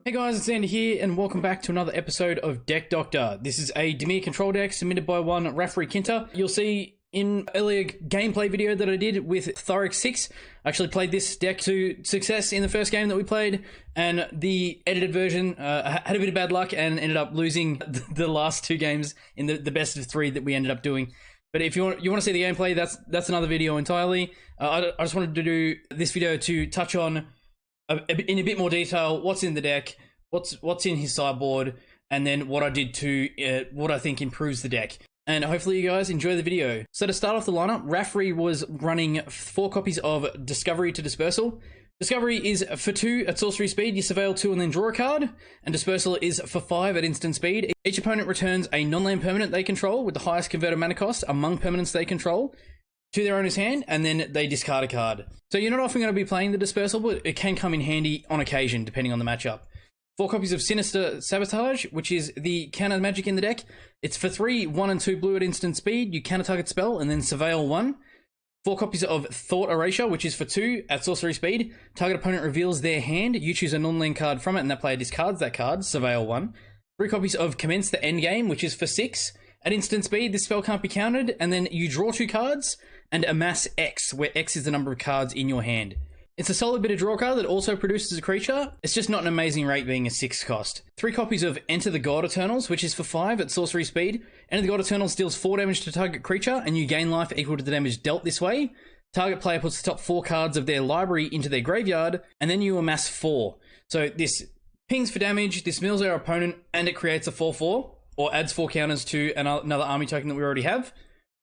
Hey guys, it's Andy here, and welcome back to another episode of Deck Doctor. This is a Dimir control deck submitted by one Rafrikinta. You'll see in earlier gameplay video that I did with ThyrixSyx, I actually played this deck to success in the first game that we played, and the edited version had a bit of bad luck and ended up losing the last two games in the best of three that we ended up doing. But if you want to see the gameplay, that's another video entirely. I just wanted to do this video to touch on in a bit more detail what's in the deck, what's in his sideboard, and then what I did to what I think improves the deck. And hopefully you guys enjoy the video. So to start off the lineup, Rafri was running 4 copies of Discovery to Dispersal. Discovery is for 2 at sorcery speed, you surveil 2 and then draw a card, and Dispersal is for 5 at instant speed. Each opponent returns a non-land permanent they control with the highest converted mana cost among permanents they control to their owner's hand, and then they discard a card. So you're not often going to be playing the Dispersal, but it can come in handy on occasion depending on the matchup. 4 copies of Sinister Sabotage, which is the counter magic in the deck. It's for 3, 1 and 2 blue at instant speed. You counter target spell and then surveil 1. 4 copies of Thought Erasure, which is for 2 at sorcery speed. Target opponent reveals their hand. You choose a non-land card from it and that player discards that card. Surveil 1. 3 copies of Commence the Endgame, which is for 6. At instant speed, this spell can't be countered, and then you draw 2 cards and amass X, where X is the number of cards in your hand. It's a solid bit of draw card that also produces a creature. It's just not an amazing rate being a 6 cost. 3 copies of Enter the God Eternals, which is for 5 at sorcery speed. Enter the God Eternals deals 4 damage to target creature, and you gain life equal to the damage dealt this way. Target player puts the top 4 cards of their library into their graveyard, and then you amass 4. So this pings for damage, this mills our opponent, and it creates a 4/4, or adds 4 counters to another army token that we already have.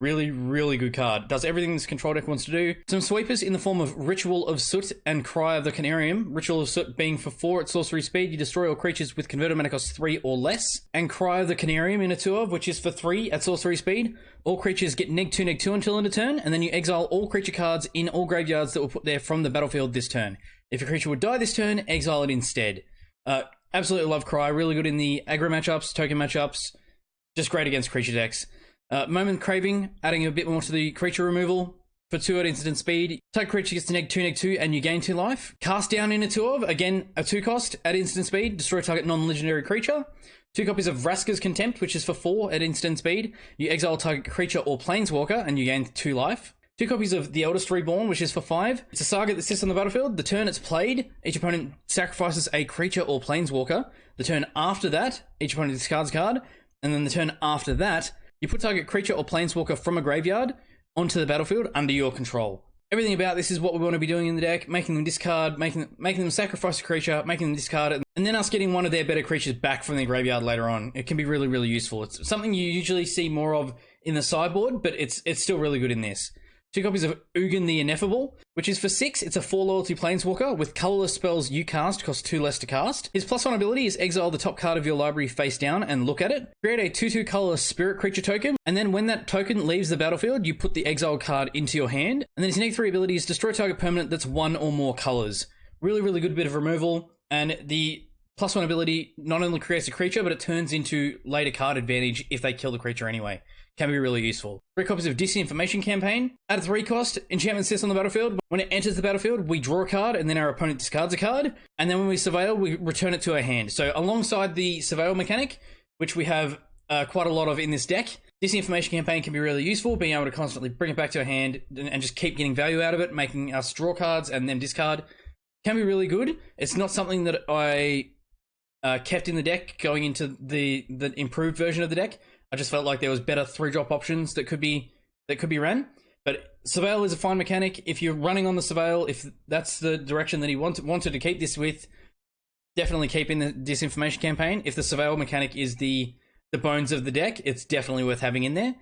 Really, really good card. Does everything this control deck wants to do. Some sweepers in the form of Ritual of Soot and Cry of the Canarium. Ritual of Soot being for 4 at sorcery speed. You destroy all creatures with converted mana cost 3 or less. And Cry of the Canarium in a 2 of, which is for 3 at sorcery speed. All creatures get -2/-2 until end of turn, and then you exile all creature cards in all graveyards that were put there from the battlefield this turn. If a creature would die this turn, exile it instead. Absolutely love Cry. Really good in the aggro matchups, token matchups. Just great against creature decks. Moment Craving, adding a bit more to the creature removal. For 2 at instant speed, target creature gets to -2/-2 and you gain 2 life. Cast Down in a 2 of, again a 2 cost at instant speed, destroy target non-legendary creature. 2 copies of Vraska's Contempt, which is for 4 at instant speed. You exile target creature or planeswalker and you gain 2 life. 2 copies of The Eldest Reborn, which is for 5. It's a saga that sits on the battlefield. The turn it's played, each opponent sacrifices a creature or planeswalker. The turn after that, each opponent discards a card. And then the turn after that, you put target creature or planeswalker from a graveyard onto the battlefield under your control. Everything about this is what we want to be doing in the deck, making them discard, making them sacrifice a creature, making them discard it, and then us getting one of their better creatures back from their graveyard later on. It can be really, really useful. It's something you usually see more of in the sideboard, but it's still really good in this. 2 copies of Ugin the Ineffable, which is for 6. It's a 4 loyalty planeswalker with colorless spells you cast cost 2 less to cast. His +1 ability is exile the top card of your library face down and look at it. Create a 2/2 colorless spirit creature token, and then when that token leaves the battlefield, you put the exiled card into your hand. And then his next 3 ability is destroy target permanent that's 1 or more colors. Really, really good bit of removal, and the +1 ability not only creates a creature, but it turns into later card advantage if they kill the creature anyway. Can be really useful. 3 copies of Disinformation Campaign. At a 3 cost, enchantment sits on the battlefield. When it enters the battlefield, we draw a card, and then our opponent discards a card. And then when we surveil, we return it to our hand. So alongside the surveil mechanic, which we have quite a lot of in this deck, Disinformation Campaign can be really useful, being able to constantly bring it back to our hand and just keep getting value out of it, making us draw cards and then discard. Can be really good. It's not something that I kept in the deck going into the improved version of the deck. I just felt like there was better 3-drop options that could be ran. But Surveil is a fine mechanic. If you're running on the Surveil, if that's the direction that he wanted to keep this with, definitely keep in the Disinformation Campaign. If the Surveil mechanic is the bones of the deck, it's definitely worth having in there.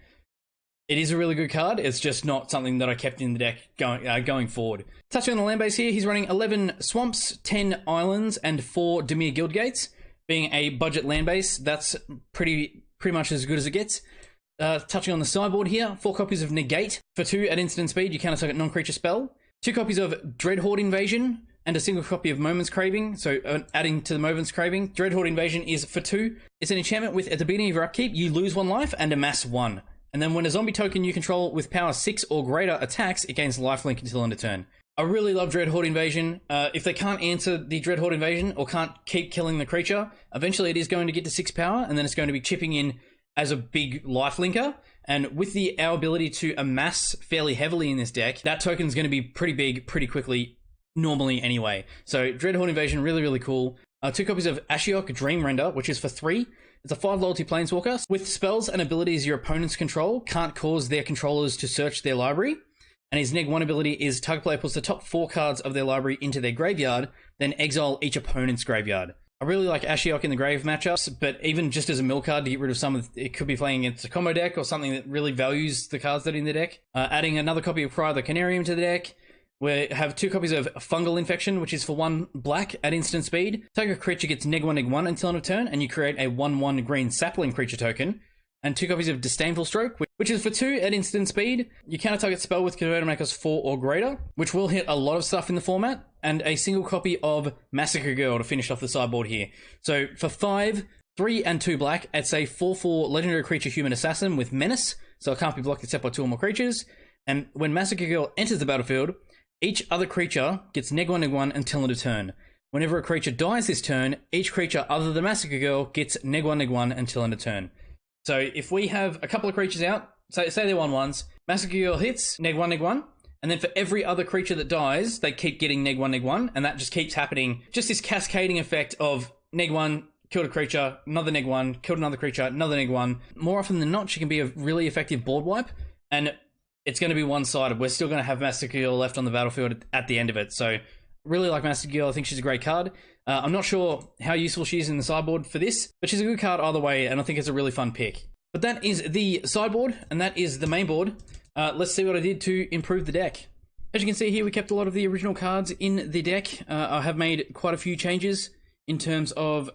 It is a really good card. It's just not something that I kept in the deck going forward. Touching on the land base here, he's running 11 Swamps, 10 Islands, and 4 Dimir Guild Gates. Being a budget land base, that's pretty much as good as it gets. Touching on the sideboard here, 4 copies of Negate. For 2 at instant speed, you counter target non-creature spell. 2 copies of Dreadhorde Invasion, and a single copy of Moment's Craving. So adding to the Moment's Craving, Dreadhorde Invasion is for 2. It's an enchantment with, at the beginning of your upkeep, you lose 1 life and amass 1. And then when a zombie token you control with power 6 or greater attacks, it gains lifelink until end of turn. I really love Dreadhorde Invasion. If they can't answer the Dreadhorde Invasion or can't keep killing the creature, eventually it is going to get to 6 power, and then it's going to be chipping in as a big life linker. And with our ability to amass fairly heavily in this deck, that token is going to be pretty big pretty quickly, normally anyway. So Dreadhorde Invasion, really, really cool. 2 copies of Ashiok Dream Render, which is for 3. It's a 5 loyalty planeswalker. With spells and abilities your opponents control, can't cause their controllers to search their library. And his neg 1 ability is target player puts the top 4 cards of their library into their graveyard, then exile each opponent's graveyard. I really like Ashiok in the grave matchups, but even just as a mill card to get rid of some of it could be playing against a combo deck or something that really values the cards that are in the deck. Adding another copy of Cry the Canarium to the deck. We have 2 copies of Fungal Infection, which is for 1 black at instant speed. Target creature gets neg 1 until end of turn, and you create a 1/1 green sapling creature token. And 2 copies of Disdainful Stroke, which is for 2 at instant speed. You counter target spell with converter makers 4 or greater, which will hit a lot of stuff in the format. And a single copy of Massacre Girl to finish off the sideboard here. So for 5, 3 and 2 black, it's a 4/4 legendary creature human assassin with menace, so it can't be blocked except by 2 or more creatures. And when Massacre Girl enters the battlefield, each other creature gets neg 1 until end of turn. Whenever a creature dies this turn, each creature other than Massacre Girl gets neg 1 until end of turn. So if we have a couple of creatures out, say they're 1/1s, Massacre Girl hits, neg 1, and then for every other creature that dies, they keep getting neg 1, and that just keeps happening. Just this cascading effect of neg 1, killed a creature, another neg 1, killed another creature, another neg 1. More often than not, she can be a really effective board wipe, and it's going to be one-sided. We're still going to have Massacre Girl left on the battlefield at the end of it, so really like Massacre Girl. I think she's a great card. I'm not sure how useful she is in the sideboard for this, but she's a good card either way, and I think it's a really fun pick. But that is the sideboard, and that is the main board. Let's see what I did to improve the deck. As you can see here, we kept a lot of the original cards in the deck. I have made quite a few changes in terms of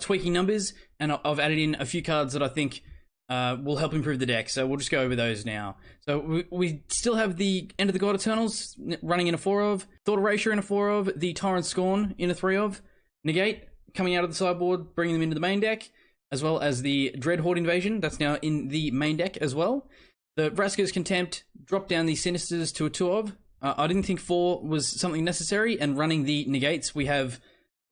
tweaking numbers, and I've added in a few cards that I think will help improve the deck. So we'll just go over those now. So we still have the End of the God Eternals running in a 4 of, Thought Erasure in a 4 of, the Tyrant Scorn in a 3 of, Negate coming out of the sideboard, bringing them into the main deck, as well as the Dreadhorde Invasion, that's now in the main deck as well. The Vraska's Contempt, drop down the Sinisters to a 2 of. I didn't think 4 was something necessary, and running the Negates, we have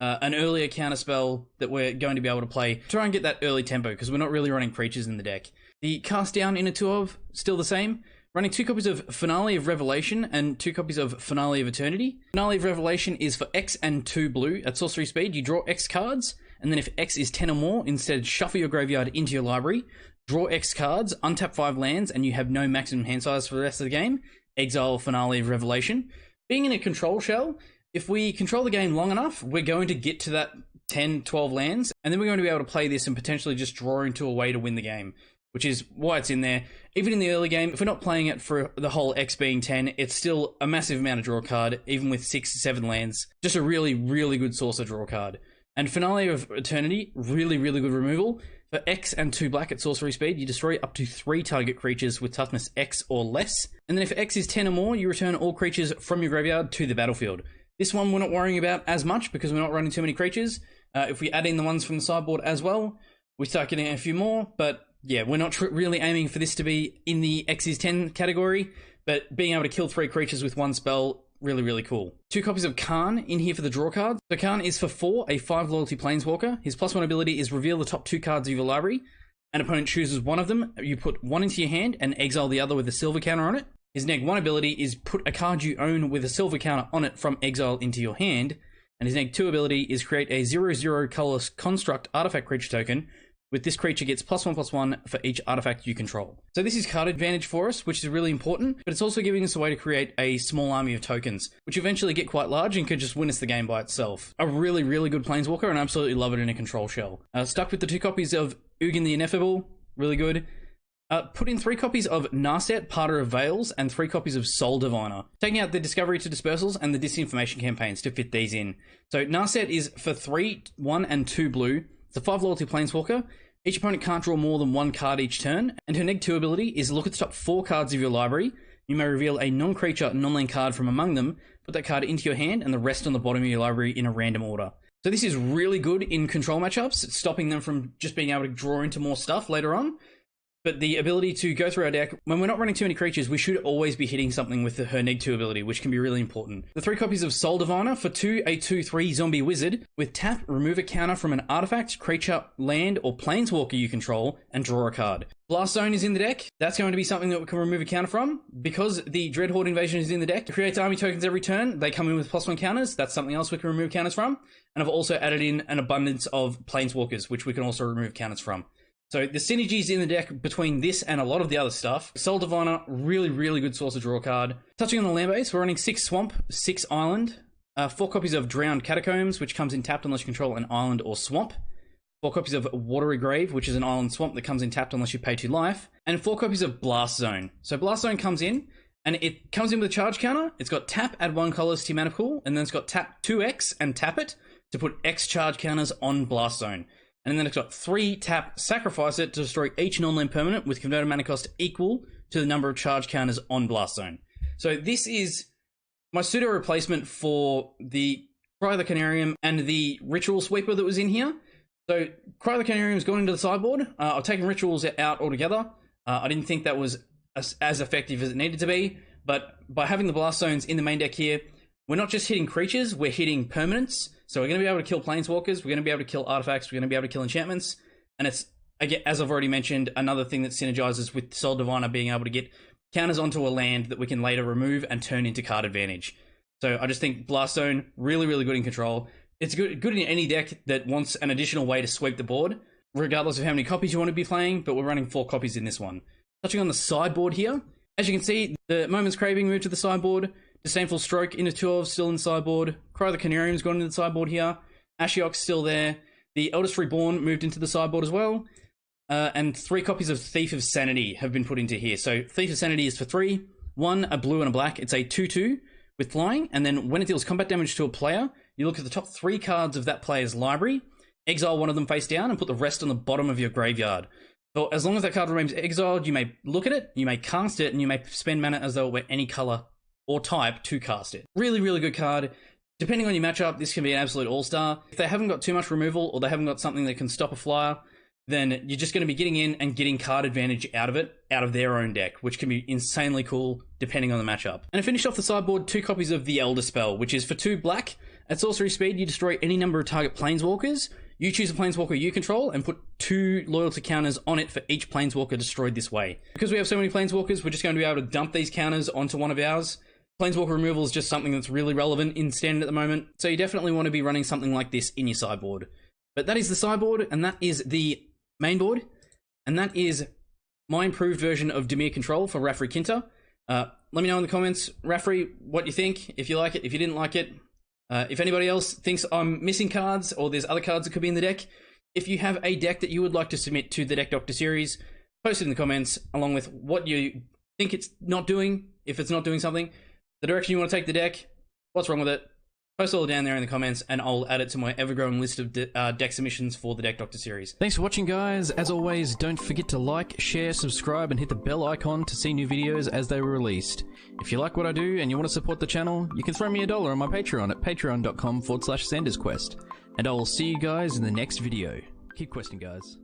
an earlier counterspell that we're going to be able to play. Try and get that early tempo, because we're not really running creatures in the deck. The Cast Down in a 2 of, still the same. Running 2 copies of Finale of Revelation and 2 copies of Finale of Eternity. Finale of Revelation is for X and 2 blue. At sorcery speed, you draw X cards, and then if X is 10 or more, instead shuffle your graveyard into your library, draw X cards, untap 5 lands, and you have no maximum hand size for the rest of the game. Exile Finale of Revelation. Being in a control shell, if we control the game long enough, we're going to get to that 10, 12 lands, and then we're going to be able to play this and potentially just draw into a way to win the game, which is why it's in there. Even in the early game, if we're not playing it for the whole X being 10, it's still a massive amount of draw card, even with 6, 7 lands. Just a really, really good source of draw card. And Finale of Eternity, really, really good removal. For X and 2 black at sorcery speed, you destroy up to 3 target creatures with toughness X or less. And then if X is 10 or more, you return all creatures from your graveyard to the battlefield. This one we're not worrying about as much because we're not running too many creatures. If we add in the ones from the sideboard as well, we start getting a few more. But yeah, we're not really aiming for this to be in the X is 10 category. But being able to kill 3 creatures with 1 spell, really, really cool. 2 copies of Karn in here for the draw cards. So Karn is for 4, a 5 loyalty planeswalker. His +1 ability is reveal the top 2 cards of your library. An opponent chooses one of them. You put one into your hand and exile the other with a silver counter on it. His neg 1 ability is put a card you own with a silver counter on it from exile into your hand. And his neg 2 ability is create a 0/0 colorless construct artifact creature token. With this creature gets +1/+1 for each artifact you control. So this is card advantage for us, which is really important, but it's also giving us a way to create a small army of tokens, which eventually get quite large and could just win us the game by itself. A really, really good planeswalker, and I absolutely love it in a control shell. Stuck with the 2 copies of Ugin the Ineffable, really good. Put in 3 copies of Narset, Parter of Veils, and 3 copies of Soul Diviner. Taking out the Discovery to Dispersals and the Disinformation campaigns to fit these in. So Narset is for 3, 1 and 2 blue. It's a 5 loyalty planeswalker. Each opponent can't draw more than 1 card each turn, and her neg 2 ability is look at the top 4 cards of your library. You may reveal a non-creature, non-land card from among them, put that card into your hand, and the rest on the bottom of your library in a random order. So this is really good in control matchups, stopping them from just being able to draw into more stuff later on. But the ability to go through our deck, when we're not running too many creatures, we should always be hitting something with her neg2 ability, which can be really important. The 3 copies of Soul Diviner for 2, a 2/3 zombie wizard. With tap, remove a counter from an artifact, creature, land, or planeswalker you control, and draw a card. Blast Zone is in the deck. That's going to be something that we can remove a counter from. Because the Dreadhorde Invasion is in the deck, it creates army tokens every turn. They come in with +1 counters. That's something else we can remove counters from. And I've also added in an abundance of planeswalkers, which we can also remove counters from. So the synergies in the deck between this and a lot of the other stuff. Soul Diviner, really good source of draw card. Touching on the land base, we're running 6 Swamp, 6 Island, 4 copies of Drowned Catacombs, which comes in tapped unless you control an island or swamp. 4 copies of Watery Grave, which is an island swamp that comes in tapped unless you pay 2 life. And 4 copies of Blast Zone. So Blast Zone comes in, and it comes in with a charge counter. It's got tap, add 1 colors to your mana pool, and then it's got tap 2x and tap it to put X charge counters on Blast Zone. And then it's got 3 tap, sacrifice it to destroy each non-land permanent with converted mana cost equal to the number of charge counters on Blast Zone. So this is my pseudo replacement for the Cry of the Canarium and the Ritual Sweeper that was in here. So Cry of the Canarium's gone into the sideboard. I've taken Rituals out altogether. I didn't think that was as effective as it needed to be, but by having the Blast Zones in the main deck here, we're not just hitting creatures, we're hitting permanents. So we're going to be able to kill planeswalkers, we're going to be able to kill artifacts, we're going to be able to kill enchantments. And it's, again, as I've already mentioned, another thing that synergizes with Soul Diviner being able to get counters onto a land that we can later remove and turn into card advantage. So I just think Blast Zone, really good in control. It's good in any deck that wants an additional way to sweep the board, regardless of how many copies you want to be playing, but we're running 4 copies in this one. Touching on the sideboard here, as you can see, the Moment's Craving moved to the sideboard. Disdainful Stroke into 2 of still in the sideboard. Cry of the Canarium's gone into the sideboard here. Ashiok's still there. The Eldest Reborn moved into the sideboard as well. And 3 copies of Thief of Sanity have been put into here. So Thief of Sanity is for 3. 1, a blue and a black. It's a 2/2 with flying. And then when it deals combat damage to a player, you look at the top 3 cards of that player's library, exile 1 of them face down, and put the rest on the bottom of your graveyard. So as long as that card remains exiled, you may look at it, you may cast it, and you may spend mana as though it were any color or type to cast it. Really good card. Depending on your matchup, this can be an absolute all-star. If they haven't got too much removal, or they haven't got something that can stop a flyer, then you're just going to be getting in and getting card advantage out of it, out of their own deck, which can be insanely cool depending on the matchup. And to finish off the sideboard, 2 copies of the Elder Spell, which is for 2 black. At sorcery speed, you destroy any number of target planeswalkers. You choose a planeswalker you control and put 2 loyalty counters on it for each planeswalker destroyed this way. Because we have so many planeswalkers, we're just going to be able to dump these counters onto one of ours. Planeswalker removal is just something that's really relevant in Standard at the moment, so you definitely want to be running something like this in your sideboard. But that is the sideboard, and that is the main board, and that is my improved version of Dimir control for Rafrikinta. Let me know in the comments, Rafri, what you think, if you like it, if you didn't like it. If anybody else thinks I'm missing cards, or there's other cards that could be in the deck, if you have a deck that you would like to submit to the Deck Doctor series, post it in the comments, along with what you think it's not doing, if it's not doing something, the direction you want to take the deck, what's wrong with it, post it all down there in the comments, and I'll add it to my ever-growing list of deck submissions for the Deck Doctor series. Thanks for watching, guys. As always, don't forget to like, share, subscribe, and hit the bell icon to see new videos as they were released. If you like what I do and you want to support the channel, you can throw me $1 on my Patreon at patreon.com/ZandersQuest. And I will see you guys in the next video. Keep questing, guys.